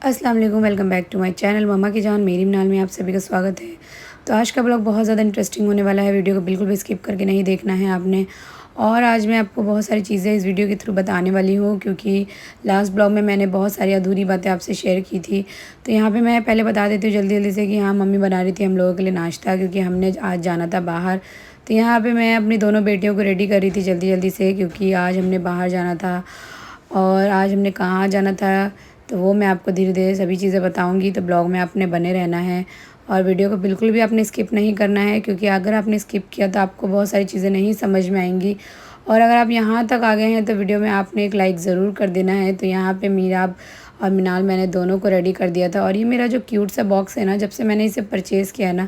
अस्सलाम वालेकुम, welcome back to my channel मम्मा की जान मेरी मिनाल में आप सभी का स्वागत है। तो आज का ब्लॉग बहुत ज़्यादा इंटरेस्टिंग होने वाला है। वीडियो को बिल्कुल भी स्किप करके नहीं देखना है आपने। और आज मैं आपको बहुत सारी चीज़ें इस वीडियो के थ्रू बताने वाली हूँ, क्योंकि लास्ट ब्लॉग में मैंने बहुत सारी अधूरी बातें आपसे शेयर की थी। तो यहाँ पे मैं पहले बता देती हूँ जल्दी जल्दी से कि हाँ, मम्मी बना रही थी हम लोगों के लिए नाश्ता, क्योंकि हमने आज जाना था बाहर। तो यहाँ पर मैं अपनी दोनों बेटियों को रेडी कर रही थी जल्दी जल्दी से, क्योंकि आज हमने बाहर जाना था। और आज हमने कहाँ जाना था तो वो मैं आपको धीरे धीरे सभी चीज़ें बताऊंगी। तो ब्लॉग में आपने बने रहना है और वीडियो को बिल्कुल भी आपने स्किप नहीं करना है, क्योंकि अगर आपने स्किप किया तो आपको बहुत सारी चीज़ें नहीं समझ में आएंगी। और अगर आप यहाँ तक आ गए हैं तो वीडियो में आपने एक लाइक ज़रूर कर देना है। तो यहाँ पे मीराब और मिनाल मैंने दोनों को रेडी कर दिया था। और ये मेरा जो क्यूट सा बॉक्स है ना, जब से मैंने इसे परचेज़ किया ना,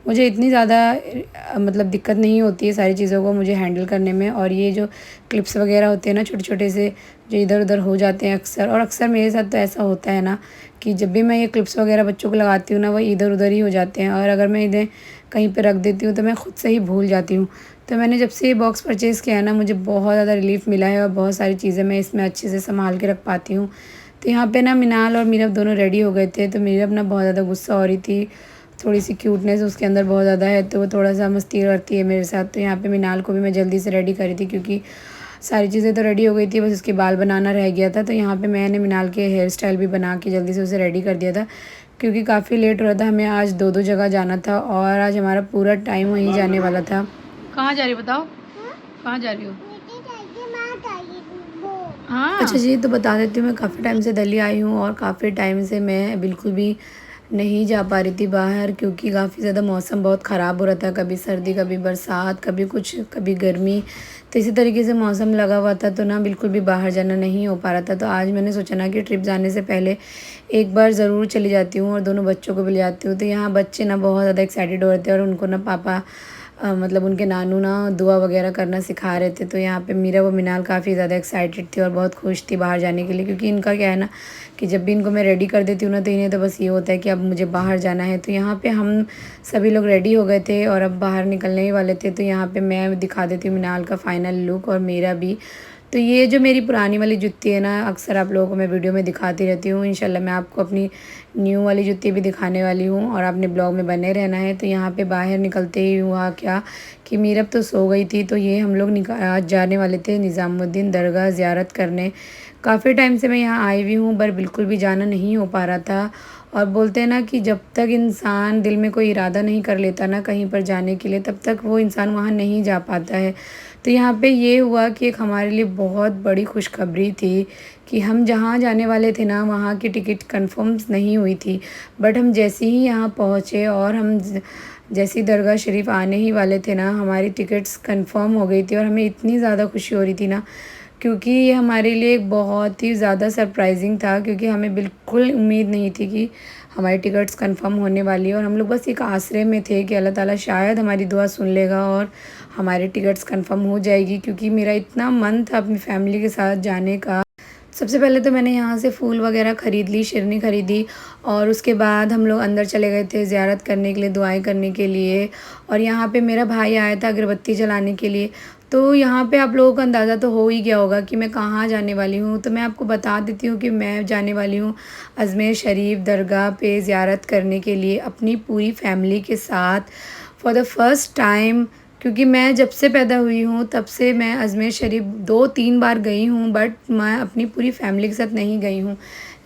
मुझे इतनी ज़्यादा मतलब दिक्कत नहीं होती है सारी चीज़ों को मुझे हैंडल करने में। और ये जो क्लिप्स वगैरह होते हैं ना छोटे छोटे से, जो इधर उधर हो जाते हैं अक्सर, और अक्सर मेरे साथ तो ऐसा होता है ना कि जब भी मैं ये क्लिप्स वगैरह बच्चों को लगाती हूँ ना, वो इधर उधर ही हो जाते हैं। और अगर मैं इन्हें कहीं पे रख देती हूँ तो मैं ख़ुद से ही भूल जाती हूँ। तो मैंने जब से ये बॉक्स परचेज़ किया है ना, मुझे बहुत ज़्यादा रिलीफ़ मिला है और बहुत सारी चीज़ें मैं इसमें अच्छे से संभाल के रख पाती हूँ। तो यहाँ पे ना मिनाल और मीरब दोनों रेडी हो गए थे। तो मीरब ना बहुत ज़्यादा गुस्सा हो रही थी, थोड़ी सी क्यूटनेस उसके अंदर बहुत ज़्यादा है, तो वो थोड़ा सा मस्ती करती है मेरे साथ। तो यहाँ पे मिनाल को भी मैं जल्दी से रेडी करी थी, क्योंकि सारी चीज़ें तो रेडी हो गई थी, बस उसके बाल बनाना रह गया था। तो यहाँ पे मैंने मिनाल के हेयर स्टाइल भी बना के जल्दी से उसे रेडी कर दिया था, क्योंकि काफ़ी लेट हो रहा था। हमें आज दो जगह जाना था और आज हमारा पूरा टाइम वहीं जाने वाला था। कहाँ जा रही हो बताओ? कहाँ जा रही हो? हाँ अच्छा जी, तो बता देती हूँ मैं काफ़ी टाइम से दिल्ली आई हूँ और काफ़ी टाइम से मैं बिल्कुल भी नहीं जा पा रही थी बाहर, क्योंकि काफ़ी ज़्यादा मौसम बहुत ख़राब हो रहा था। कभी सर्दी, कभी बरसात, कभी कुछ, कभी गर्मी। तो इसी तरीके से मौसम लगा हुआ था, तो ना बिल्कुल भी बाहर जाना नहीं हो पा रहा था। तो आज मैंने सोचा ना कि ट्रिप जाने से पहले एक बार ज़रूर चली जाती हूँ और दोनों बच्चों को भी ले जाती हूँ। तो यहाँ बच्चे ना बहुत ज़्यादा एक्साइटेड हो रहे थे और उनको ना पापा मतलब उनके नानू ना दुआ वगैरह करना सिखा रहे थे। तो यहाँ पे मीरा व मिनाल काफ़ी ज़्यादा एक्साइटेड थी और बहुत खुश थी बाहर जाने के लिए, क्योंकि इनका क्या है ना कि जब भी इनको मैं रेडी कर देती हूँ ना, तो इन्हें तो बस ये होता है कि अब मुझे बाहर जाना है। तो यहाँ पे हम सभी लोग रेडी हो गए थे और अब बाहर निकलने ही वाले थे। तो यहाँ पे मैं दिखा देती हूँ मिनाल का फाइनल लुक और मेरा भी। तो ये जो मेरी पुरानी वाली जूती है ना, अक्सर आप लोगों को मैं वीडियो में दिखाती रहती हूँ। इंशाल्लाह मैं आपको अपनी न्यू वाली जूती भी दिखाने वाली हूँ और आपने ब्लॉग में बने रहना है। तो यहाँ पे बाहर निकलते ही हुआ क्या कि मीरब तो सो गई थी। तो ये हम लोग आज जाने वाले थे निज़ामुद्दीन दरगाह ज़ियारत करने। काफ़ी टाइम से मैं यहाँ आई हुई हूँ, पर बिल्कुल भी जाना नहीं हो पा रहा था। और बोलते हैं ना कि जब तक इंसान दिल में कोई इरादा नहीं कर लेता ना कहीं पर जाने के लिए, तब तक वो इंसान वहाँ नहीं जा पाता है। तो यहाँ पे ये हुआ कि एक हमारे लिए बहुत बड़ी खुशखबरी थी कि हम जहाँ जाने वाले थे ना, वहाँ की टिकट कंफर्म नहीं हुई थी। बट हम जैसे ही यहाँ पहुँचे और हम जैसे ही दरगाह शरीफ आने ही वाले थे ना, हमारी टिकट्स कंफर्म हो गई थी। और हमें इतनी ज़्यादा खुशी हो रही थी ना, क्योंकि ये हमारे लिए एक बहुत ही ज़्यादा सरप्राइजिंग था, क्योंकि हमें बिल्कुल उम्मीद नहीं थी कि हमारी टिकट्स कंफर्म होने वाली है। और हम लोग बस एक आसरे में थे कि अल्लाह ताला शायद हमारी दुआ सुन लेगा और हमारी टिकट्स कंफर्म हो जाएगी, क्योंकि मेरा इतना मन था अपनी फैमिली के साथ जाने का। सबसे पहले तो मैंने यहाँ से फूल वगैरह ख़रीद ली, शिरनी ख़रीदी, और उसके बाद हम लोग अंदर चले गए थे ज़ियारत करने के लिए, दुआएं करने के लिए। और यहाँ पे मेरा भाई आया था अगरबत्ती जलाने के लिए। तो यहाँ पे आप लोगों को अंदाज़ा तो हो ही गया होगा कि मैं कहाँ जाने वाली हूँ। तो मैं आपको बता देती हूँ कि मैं जाने वाली हूँ अजमेर शरीफ दरगाह पे ज़ियारत करने के लिए अपनी पूरी फैमिली के साथ फॉर द फर्स्ट टाइम। क्योंकि मैं जब से पैदा हुई हूँ तब से मैं अजमेर शरीफ 2-3 बार गई हूँ, बट मैं अपनी पूरी फैमिली के साथ नहीं गई हूँ।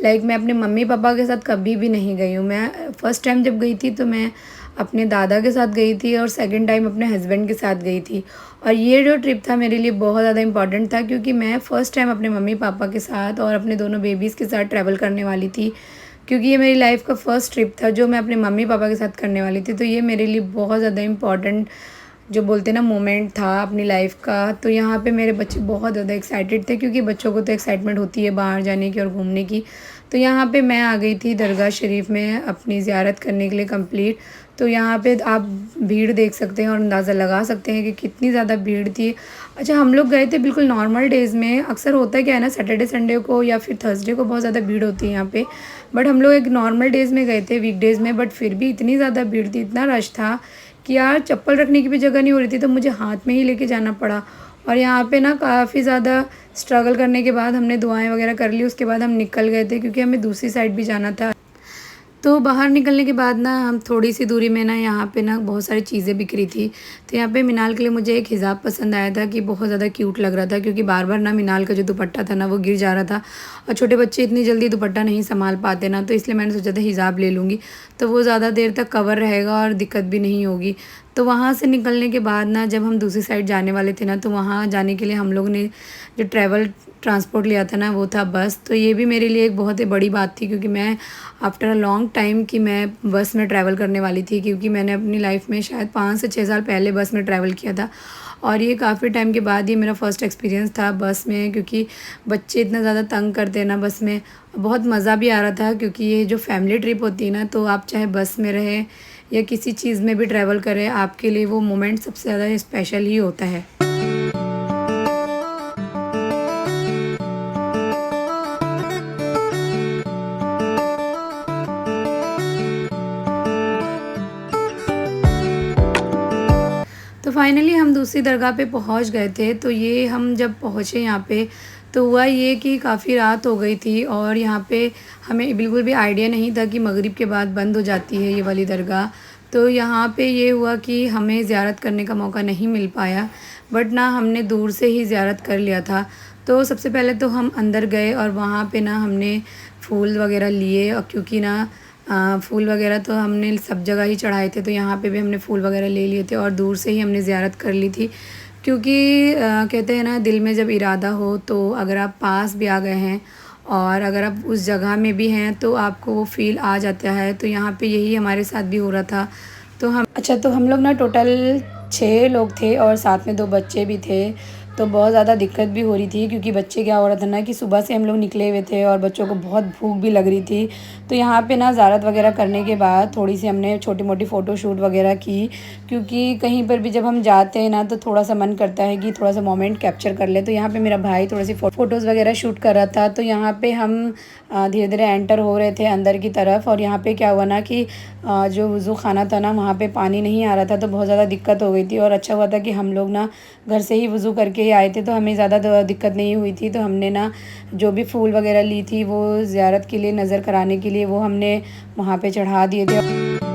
लाइक मैं अपने मम्मी पापा के साथ कभी भी नहीं गई हूँ। मैं फ़र्स्ट टाइम जब गई थी तो मैं अपने दादा के साथ गई थी और सेकंड टाइम अपने हस्बैंड के साथ गई थी। और ये जो ट्रिप था मेरे लिए बहुत ज़्यादा इम्पॉर्टेंट था, क्योंकि मैं फ़र्स्ट टाइम अपने मम्मी पापा के साथ और अपने दोनों बेबीज़ के साथ ट्रैवल करने वाली थी। क्योंकि ये मेरी लाइफ़ का फ़र्स्ट ट्रिप था जो मैं अपने मम्मी पापा के साथ करने वाली थी। तो ये मेरे लिए बहुत ज़्यादा इम्पॉर्टेंट जो बोलते हैं ना मोमेंट था अपनी लाइफ़ का। तो यहाँ पे मेरे बच्चे बहुत ज़्यादा एक्साइटेड थे, क्योंकि बच्चों को तो एक्साइटमेंट होती है बाहर जाने की और घूमने की। तो यहाँ पे मैं आ गई थी दरगाह शरीफ में अपनी ज़ियारत करने के लिए कंप्लीट। तो यहाँ पे आप भीड़ देख सकते हैं और अंदाज़ा लगा सकते हैं कि कितनी ज़्यादा भीड़ थी। अच्छा, हम लोग गए थे बिल्कुल नॉर्मल डेज़ में। अक्सर होता क्या है ना, सैटरडे संडे को या फिर थर्सडे को बहुत ज़्यादा भीड़ होती है यहाँ पे। बट हम लोग एक नॉर्मल डेज़ में गए थे, वीकडेज़ में, बट फिर भी इतनी ज़्यादा भीड़ थी, इतना रश था कि यार चप्पल रखने की भी जगह नहीं हो रही थी। तो मुझे हाथ में ही लेके जाना पड़ा। और यहाँ पे ना काफ़ी ज़्यादा स्ट्रगल करने के बाद हमने दुआएं वगैरह कर ली। उसके बाद हम निकल गए थे क्योंकि हमें दूसरी साइड भी जाना था। तो बाहर निकलने के बाद ना हम थोड़ी सी दूरी में ना यहाँ पे ना बहुत सारी चीज़ें बिक रही थी। तो यहाँ पे मिनाल के लिए मुझे एक हिजाब पसंद आया था कि बहुत ज़्यादा क्यूट लग रहा था, क्योंकि बार बार ना मिनाल का जो दुपट्टा था ना वो गिर जा रहा था और छोटे बच्चे इतनी जल्दी दुपट्टा नहीं संभाल पाते ना, तो इसलिए मैंने सोचा था हिजाब ले लूँगी तो वो ज़्यादा देर तक कवर रहेगा और दिक्कत भी नहीं होगी। तो वहाँ से निकलने के बाद ना जब हम दूसरी साइड जाने वाले थे ना, तो वहाँ जाने के लिए हम लोग ने जो ट्रैवल ट्रांसपोर्ट लिया था ना वो था बस। तो ये भी मेरे लिए एक बहुत ही बड़ी बात थी, क्योंकि मैं आफ्टर अ लॉन्ग टाइम कि मैं बस में ट्रैवल करने वाली थी, क्योंकि मैंने अपनी लाइफ में शायद 5 से 6 साल पहले बस में ट्रैवल किया था और ये काफ़ी टाइम के बाद ये मेरा फ़र्स्ट एक्सपीरियंस था बस में। क्योंकि बच्चे इतना ज़्यादा तंग करते हैं ना बस में, बहुत मज़ा भी आ रहा था, क्योंकि ये जो फैमिली ट्रिप होती है ना, तो आप चाहे बस में रहें या किसी चीज़ में भी ट्रैवल करें, आपके लिए वो मोमेंट सबसे ज़्यादा स्पेशल ही होता है। तो फाइनली हम दूसरी दरगाह पे पहुंच गए थे। तो ये हम जब पहुँचे यहाँ पे, तो हुआ ये कि काफ़ी रात हो गई थी और यहाँ पे हमें बिल्कुल भी आइडिया नहीं था कि मगरिब के बाद बंद हो जाती है ये वाली दरगाह। तो यहाँ पे ये हुआ कि हमें ज़ियारत करने का मौका नहीं मिल पाया, बट ना हमने दूर से ही ज़ियारत कर लिया था। तो सबसे पहले तो हम अंदर गए और वहाँ पे ना हमने फूल वगैरह लिए, और क्योंकि ना फूल वगैरह तो हमने सब जगह ही चढ़ाए थे, तो यहाँ पे भी हमने फूल वगैरह ले लिए थे और दूर से ही हमने ज़ियारत कर ली थी। क्योंकि कहते हैं ना, दिल में जब इरादा हो तो अगर आप पास भी आ गए हैं और अगर आप उस जगह में भी हैं तो आपको वो फ़ील आ जाता है। तो यहाँ पे यही हमारे साथ भी हो रहा था। तो हम लोग ना टोटल 6 लोग थे और साथ में 2 बच्चे भी थे। तो बहुत ज़्यादा दिक्कत भी हो रही थी, क्योंकि बच्चे क्या हो रहा था ना कि सुबह से हम लोग निकले हुए थे और बच्चों को बहुत भूख भी लग रही थी। तो यहाँ पे ना ज़ियारत वगैरह करने के बाद थोड़ी सी हमने छोटी मोटी फ़ोटो शूट वगैरह की, क्योंकि कहीं पर भी जब हम जाते हैं ना तो थोड़ा सा मन करता है कि थोड़ा सा मोमेंट कैप्चर कर ले। तो यहाँ पे मेरा भाई थोड़ी सी फ़ोटोज़ वगैरह शूट कर रहा था। तो यहाँ पे हम धीरे धीरे एंटर हो रहे थे अंदर की तरफ, और यहाँ पे क्या हुआ ना कि जो वज़ू खाना था ना वहाँ पे पानी नहीं आ रहा था, तो बहुत ज़्यादा दिक्कत हो गई थी। और अच्छा हुआ था कि हम लोग ना घर से ही वज़ू करके ही आए थे, तो हमें ज़्यादा दिक्कत नहीं हुई थी। तो हमने ना जो भी फूल वगैरह ली थी वो ज़ियारत के लिए, नज़र कराने के लिए, वो हमने वहाँ पे चढ़ा दिए थे।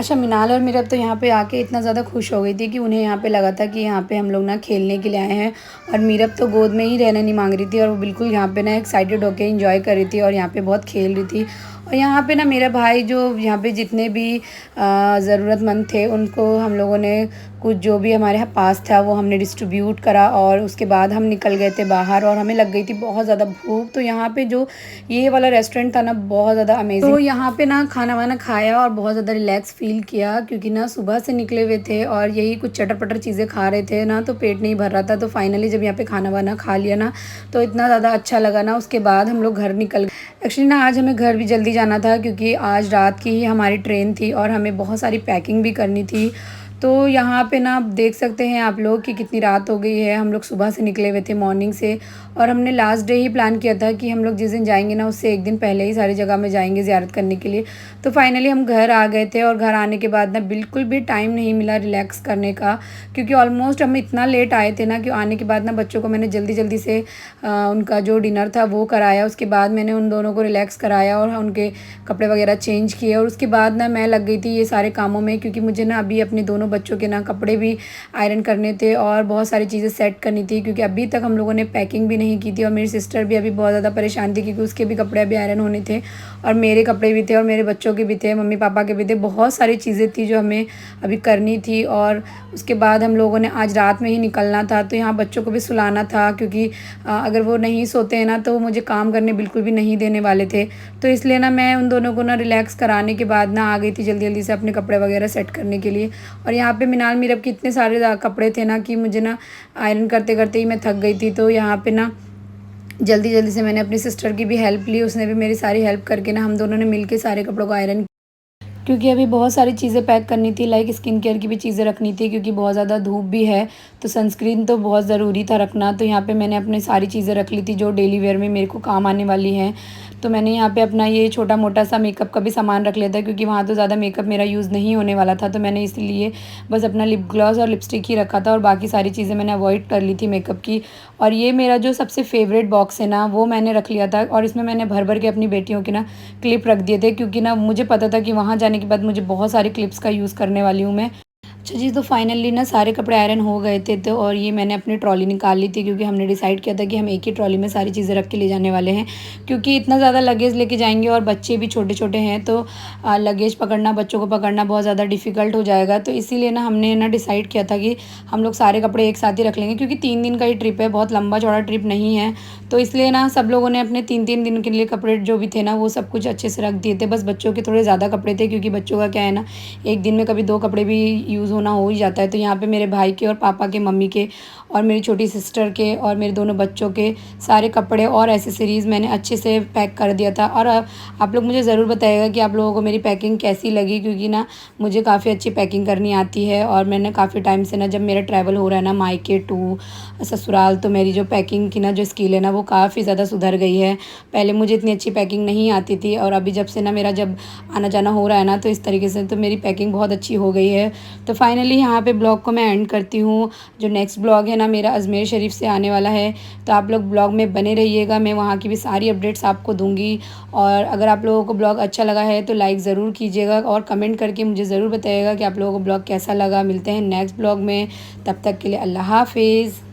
अच्छा, मिनाल और मीरब तो यहाँ पे आके इतना ज़्यादा खुश हो गई थी कि उन्हें यहाँ पे लगा था कि यहाँ पे हम लोग ना खेलने के लिए आए हैं। और मीरब तो गोद में ही रहना नहीं मांग रही थी, और वो बिल्कुल यहाँ पे ना एक्साइटेड होके एंजॉय कर रही थी और यहाँ पे बहुत खेल रही थी। और यहाँ पे ना मेरा भाई, जो यहाँ पे जितने भी ज़रूरतमंद थे उनको हम लोगों ने कुछ जो भी हमारे यहाँ पास था वो हमने डिस्ट्रीब्यूट करा, और उसके बाद हम निकल गए थे बाहर और हमें लग गई थी बहुत ज़्यादा भूख। तो यहाँ पे जो ये वाला रेस्टोरेंट था ना, बहुत ज़्यादा अमेजिंग। तो यहाँ पे ना खाना वाना खाया और बहुत ज़्यादा रिलैक्स फील किया, क्योंकि ना सुबह से निकले हुए थे और यही कुछ चटर पटर चीज़ें खा रहे थे ना, तो पेट नहीं भर रहा था। तो फाइनली जब यहाँ पे खाना वाना खा लिया ना, तो इतना ज़्यादा अच्छा लगा ना। उसके बाद हम लोग घर निकल गए। एक्चुअली ना आज हमें घर भी जल्दी जाना था, क्योंकि आज रात की ही हमारी ट्रेन थी और हमें बहुत सारी पैकिंग भी करनी थी। तो यहाँ पे ना आप देख सकते हैं आप लोग कि कितनी रात हो गई है। हम लोग सुबह से निकले हुए थे मॉर्निंग से, और हमने लास्ट डे ही प्लान किया था कि हम लोग जिस दिन जाएंगे ना उससे एक दिन पहले ही सारी जगह में जाएंगे ज़ियारत करने के लिए। तो फाइनली हम घर आ गए थे, और घर आने के बाद ना बिल्कुल भी टाइम नहीं मिला रिलैक्स करने का, क्योंकि ऑलमोस्ट हम इतना लेट आए थे ना कि आने के बाद ना बच्चों को मैंने जल्दी जल्दी से उनका जो डिनर था वो कराया। उसके बाद मैंने उन दोनों को रिलैक्स कराया और उनके कपड़े वगैरह चेंज किए, और उसके बाद ना मैं लग गई थी ये सारे कामों में, क्योंकि मुझे ना अभी अपने दोनों बच्चों के ना कपड़े भी आयरन करने थे और बहुत सारी चीज़ें सेट करनी थी, क्योंकि अभी तक हम लोगों ने पैकिंग भी नहीं की थी। और मेरी सिस्टर भी अभी बहुत ज़्यादा परेशान थी, क्योंकि उसके भी कपड़े अभी आयरन होने थे, और मेरे कपड़े भी थे और मेरे बच्चों के भी थे, मम्मी पापा के भी थे। बहुत सारी चीज़ें थी जो हमें अभी करनी थी। और उसके बाद हम लोगों ने आज रात में ही निकलना था, तो यहाँ बच्चों को भी सुलाना था, क्योंकि अगर वो नहीं सोते हैं ना तो वो मुझे काम करने बिल्कुल भी नहीं देने वाले थे। तो इसलिए ना मैं उन दोनों को ना रिलैक्स कराने के बाद ना आ गई थी जल्दी जल्दी से अपने कपड़े वगैरह सेट करने के लिए। और यहाँ पे मिनाल मीरब के इतने सारे कपड़े थे ना कि मुझे ना आयरन करते करते ही मैं थक गई थी। तो यहाँ पे ना जल्दी जल्दी से मैंने अपनी सिस्टर की भी हेल्प ली, उसने भी मेरी सारी हेल्प करके ना हम दोनों ने मिल के सारे कपड़ों को आयरन, क्योंकि अभी बहुत सारी चीज़ें पैक करनी थी, लाइक स्किन केयर की भी चीज़ें रखनी थी क्योंकि बहुत ज़्यादा धूप भी है, तो सनस्क्रीन तो बहुत ज़रूरी था रखना। तो यहाँ पे मैंने अपनी सारी चीज़ें रख ली थी जो डेली वेयर में मेरे को काम आने वाली हैं। तो मैंने यहाँ पे अपना ये छोटा-मोटा सा मेकअप का भी सामान रख लिया था क्योंकि वहाँ तो ज़्यादा मेकअप मेरा यूज़ नहीं होने वाला था, तो मैंने इसलिए बस अपना लिप ग्लॉस और लिपस्टिक ही रखा था और बाकी सारी चीज़ें मैंने अवॉइड कर ली थी मेकअप की। और ये मेरा जो सबसे फ़ेवरेट बॉक्स है ना, वो मैंने रख लिया था और इसमें मैंने भर-भर के अपनी बेटियों के ना क्लिप रख दिए थे क्योंकि ना मुझे पता था कि वहाँ जाने के बाद मुझे बहुत सारे क्लिप्स का यूज़ करने वाली हूँ मैं। अच्छा जी, तो फाइनली ना सारे कपड़े आयरन हो गए थे, तो और ये मैंने अपनी ट्रॉली निकाल ली थी क्योंकि हमने डिसाइड किया था कि हम एक ही ट्रॉली में सारी चीज़ें रख के ले जाने वाले हैं, क्योंकि इतना ज़्यादा लगेज लेके जाएंगे और बच्चे भी छोटे-छोटे हैं, तो लगेज पकड़ना, बच्चों को पकड़ना बहुत ज़्यादा डिफ़िकल्ट हो जाएगा। तो इसीलिए ना हमने ना डिसाइड किया था कि हम लोग सारे कपड़े एक साथ ही रख लेंगे क्योंकि 3 दिन का ही ट्रिप है, बहुत लंबा-चौड़ा ट्रिप नहीं है। तो इसलिए ना सब लोगों ने अपने 3-3 दिन के लिए कपड़े जो भी थे ना, वो सब कुछ अच्छे से रख दिए थे। बस बच्चों के थोड़े ज़्यादा कपड़े थे क्योंकि बच्चों का क्या है ना, एक दिन में कभी 2 कपड़े भी यूज़ होना हो ही जाता है। तो यहाँ पे मेरे भाई के और पापा के, मम्मी के और मेरी छोटी सिस्टर के और मेरे दोनों बच्चों के सारे कपड़े और एसेसरीज़ मैंने अच्छे से पैक कर दिया था। और आप लोग मुझे ज़रूर बताइएगा कि आप लोगों को मेरी पैकिंग कैसी लगी, क्योंकि ना मुझे काफ़ी अच्छी पैकिंग करनी आती है और मैंने काफ़ी टाइम से ना, जब मेरा ट्रैवल हो रहा है ना मायके टू ससुराल, तो मेरी जो पैकिंग की ना जो स्किल है ना, वो काफ़ी ज़्यादा सुधर गई है। पहले मुझे इतनी अच्छी पैकिंग नहीं आती थी और अभी जब से ना मेरा जब आना जाना हो रहा है ना, तो इस तरीके से तो मेरी पैकिंग बहुत अच्छी हो गई है। तो फाइनली यहाँ पे ब्लॉग को मैं एंड करती हूँ। जो नेक्स्ट ब्लॉग है ना मेरा अजमेर शरीफ से आने वाला है, तो आप लोग ब्लॉग में बने रहिएगा, मैं वहाँ की भी सारी अपडेट्स आपको दूँगी। और अगर आप लोगों को ब्लॉग अच्छा लगा है तो लाइक ज़रूर कीजिएगा और कमेंट करके मुझे ज़रूर बताइएगा कि आप लोगों को ब्लॉग कैसा लगा। मिलते हैं नेक्स्ट ब्लॉग में, तब तक के लिए अल्लाह हाफ़िज़।